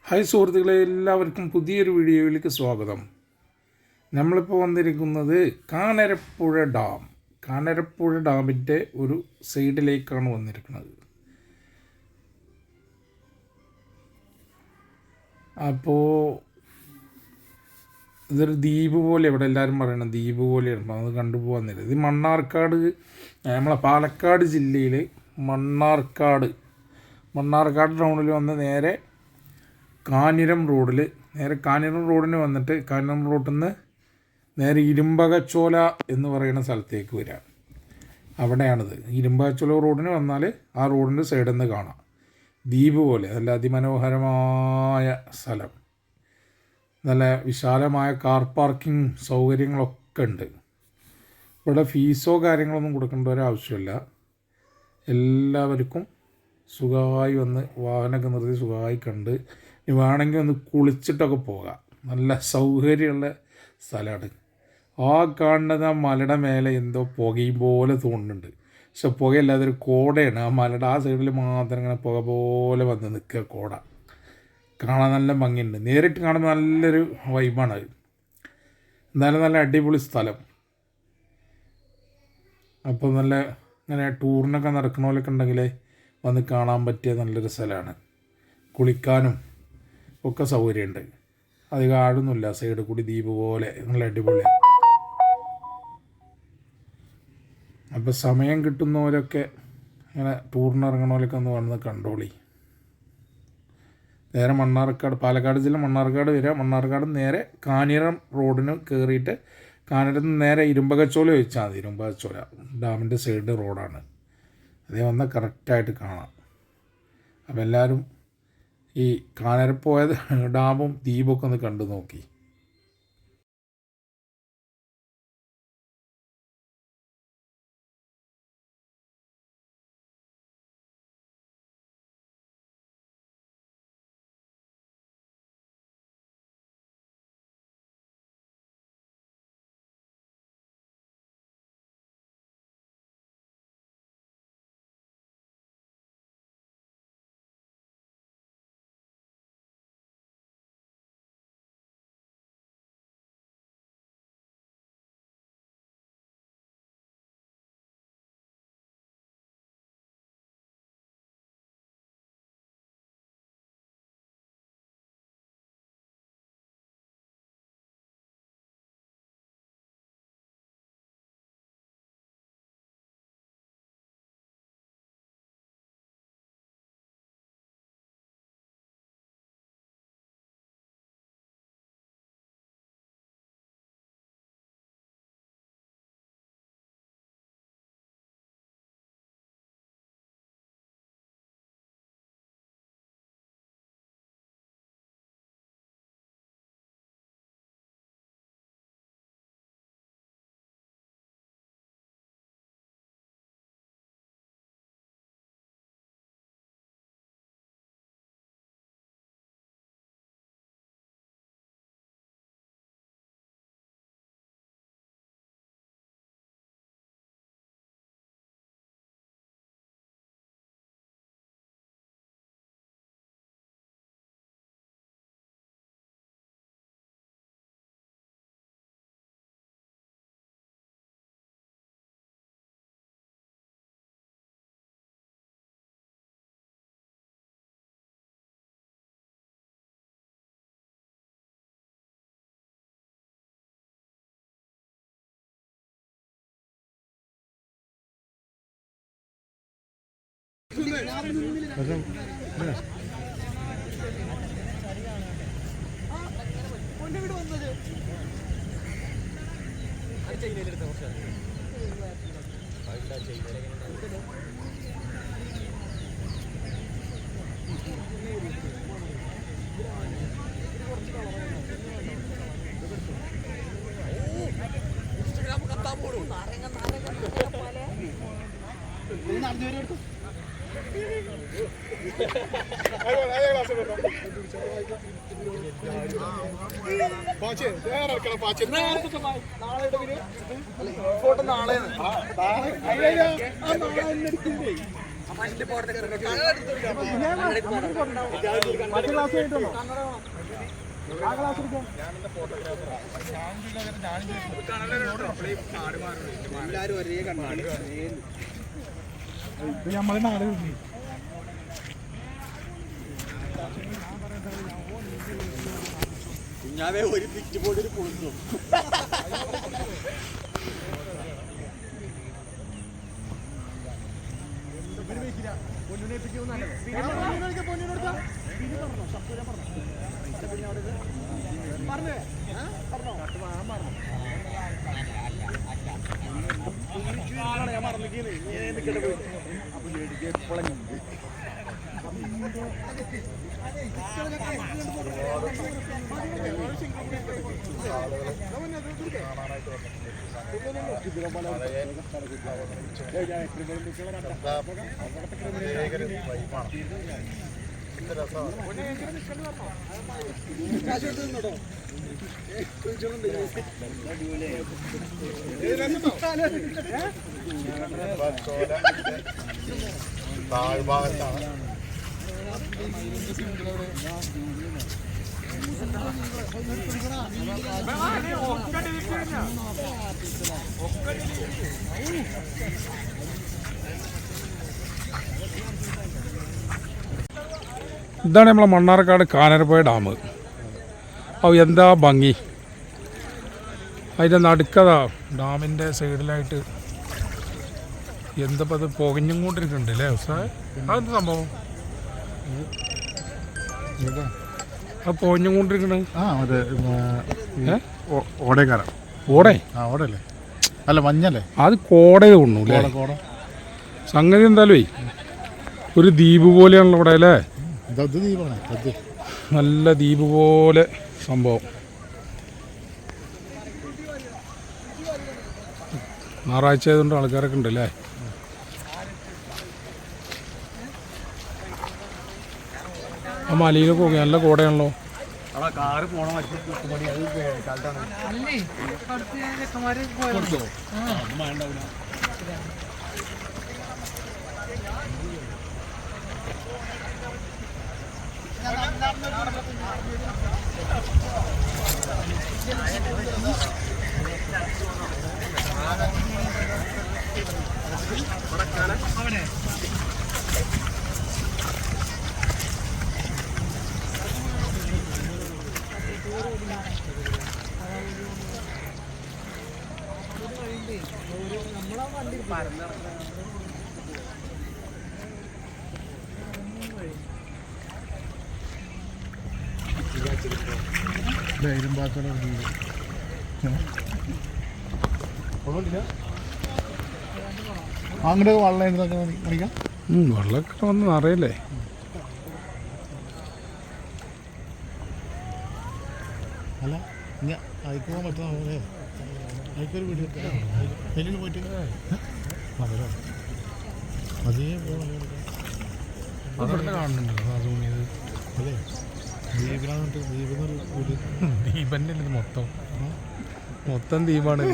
Hi സുഹൃത്തുക്കളെ, എല്ലാവർക്കും പുതിയൊരു വീഡിയോയിലേക്ക് സ്വാഗതം. നമ്മളിപ്പോൾ വന്നിരിക്കുന്നത് കാനരപ്പുഴ ഡാമിൻ്റെ ഒരു സൈഡിലേക്കാണ് വന്നിരിക്കുന്നത്. അപ്പോൾ ഇതൊരു ദ്വീപ് പോലെ, ഇവിടെ എല്ലാവരും പറയണം ദ്വീപ് പോലെയാണ്. അത് കണ്ടുപോകാൻ നേരം ഇത് മണ്ണാർക്കാട്, നമ്മളെ പാലക്കാട് ജില്ലയിൽ മണ്ണാർക്കാട് ടൗണിൽ വന്ന് നേരെ കാഞ്ഞിരം റോഡിന് വന്നിട്ട് കാഞ്ഞിരം റോഡിൽ നിന്ന് നേരെ ഇരുമ്പകച്ചോല എന്ന് പറയുന്ന സ്ഥലത്തേക്ക് വരാം. അവിടെയാണിത്. ഇരുമ്പകച്ചോല റോഡിന് വന്നാൽ ആ റോഡിൻ്റെ സൈഡിൽ നിന്ന് കാണാം. ദ്വീപ് പോലെ നല്ല അതിമനോഹരമായ സ്ഥലം. നല്ല വിശാലമായ കാർ പാർക്കിംഗ് സൗകര്യങ്ങളൊക്കെ ഉണ്ട്. ഇവിടെ ഫീസോ കാര്യങ്ങളൊന്നും കൊടുക്കേണ്ട ഒരാവശ്യമില്ല. എല്ലാവർക്കും സുഖമായി വന്ന് വാഹനമൊക്കെ നിർത്തി സുഖമായി കണ്ട് വേണമെങ്കിൽ ഒന്ന് കുളിച്ചിട്ടൊക്കെ പോകാം. നല്ല സൗകര്യമുള്ള സ്ഥലമാണ്. ആ കാണുന്നത് ആ മലയുടെ മേലെ എന്തോ പുകയും പോലെ തോന്നുന്നുണ്ട്. പക്ഷെ പുകയല്ലാതെ ഒരു കോടയാണ്. ആ മലയുടെ ആ സൈഡിൽ മാത്രം ഇങ്ങനെ പുക പോലെ വന്ന് നിൽക്കുക കോട. കാണാൻ നല്ല ഭംഗിയുണ്ട്. നേരിട്ട് കാണുമ്പോൾ നല്ലൊരു വൈബാണ്. എന്തായാലും നല്ല അടിപൊളി സ്ഥലം. അപ്പോൾ നല്ല ഇങ്ങനെ ടൂറിനൊക്കെ നടക്കണ ഉണ്ടെങ്കിൽ വന്ന് കാണാൻ പറ്റിയ നല്ലൊരു സ്ഥലമാണ്. കുളിക്കാനും ഒക്കെ സൗകര്യമുണ്ട്. അധികം ആഴൊന്നുമില്ല. സൈഡ് കൂടി ദ്വീപ് പോലെ നല്ല അടിപൊളിയാണ്. അപ്പോൾ സമയം കിട്ടുന്നവരൊക്കെ ഇങ്ങനെ ടൂറിനിറങ്ങണവരൊക്കെ ഒന്ന് വന്ന് കണ്ടോളി. നേരെ പാലക്കാട് ജില്ല മണ്ണാർക്കാട് വരിക. മണ്ണാർക്കാട് നേരെ കാഞ്ഞിരം റോഡിന് കയറിയിട്ട് കാഞ്ഞിരത്ത് നേരെ ഇരുമ്പകച്ചോല വെച്ചാൽ മതി. ഇരുമ്പകച്ചോല ഡാമിൻ്റെ സൈഡ് റോഡാണ്. അതേ വന്നാൽ കറക്റ്റായിട്ട് കാണാം. അപ്പോൾ എല്ലാവരും ഈ കാനരപ്പുഴ ഡാമും ദ്വീപൊക്കെ ഒന്ന് കണ്ടു നോക്കി. എല്ലാരും ഒരേ കണ്ണാടി നമ്മളെ നാട് കുഞ്ഞാവേ ഒരു പിറ്റ് ബോർഡിൽ പൊളിഞ്ഞു. താഴ്ഭാഗത്താണ് ഇതാണ് നമ്മളെ മണ്ണാർക്കാട് കാനരപ്പുഴ ഡാം. എന്താ ഭംഗി! അതിൻ്റെ നടുക്കതാ ഡാമിൻ്റെ സൈഡിലായിട്ട് എന്തപ്പോൾ അത് പുകഞ്ഞും കൊണ്ടിരിക്കുന്നുണ്ട് അല്ലേ ഉസ്താദ്? അതെന്താ സംഭവം? അത് പുകഞ്ഞും കൊണ്ടിരിക്കണേ ഓടേക്കാരം. ഓടേ? ഓടല്ലേ? അല്ല മഞ്ഞല്ലേ? അത് കോടേ തോന്നുന്നു അല്ലേ? സംഗതി എന്തായാലും ഒരു ദ്വീപ് പോലെയാണല്ലോ ഇവിടെ അല്ലേ? നല്ല ദ്വീപ് പോലെ സംഭവം. ഞായറാഴ്ച ആയതുകൊണ്ട് ആൾക്കാരൊക്കെ ഉണ്ടല്ലേ? ആ മലയിലൊക്കെ പോകെ നല്ല കോടയാണല്ലോ. കാറ് പോണ അങ്ങോട്ട് വെള്ളം മണിക്കാം. വെള്ളമൊക്കെ വന്ന് നിറയല്ലേ? അല്ല അയക്കാൻ പറ്റുന്ന അയക്കൊരു വീഡിയോ അതിൽ പോയിട്ട് അതേ അവിടെ കാണുന്നുണ്ടല്ലോ തോന്നിയത്. അല്ലേ ദ്വീപിലാന്നിട്ട് ദ്വീപെന്നൊരു വീട്. ദ്വീപൻ്റെ ഇത് മൊത്തം ദ്വീപാണ്.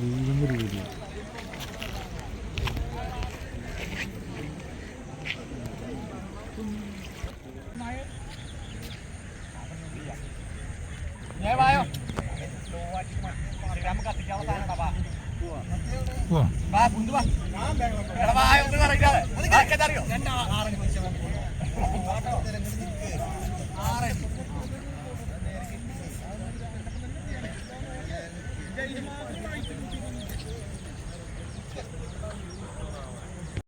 ദ്വീപെന്നൊരു വീട്.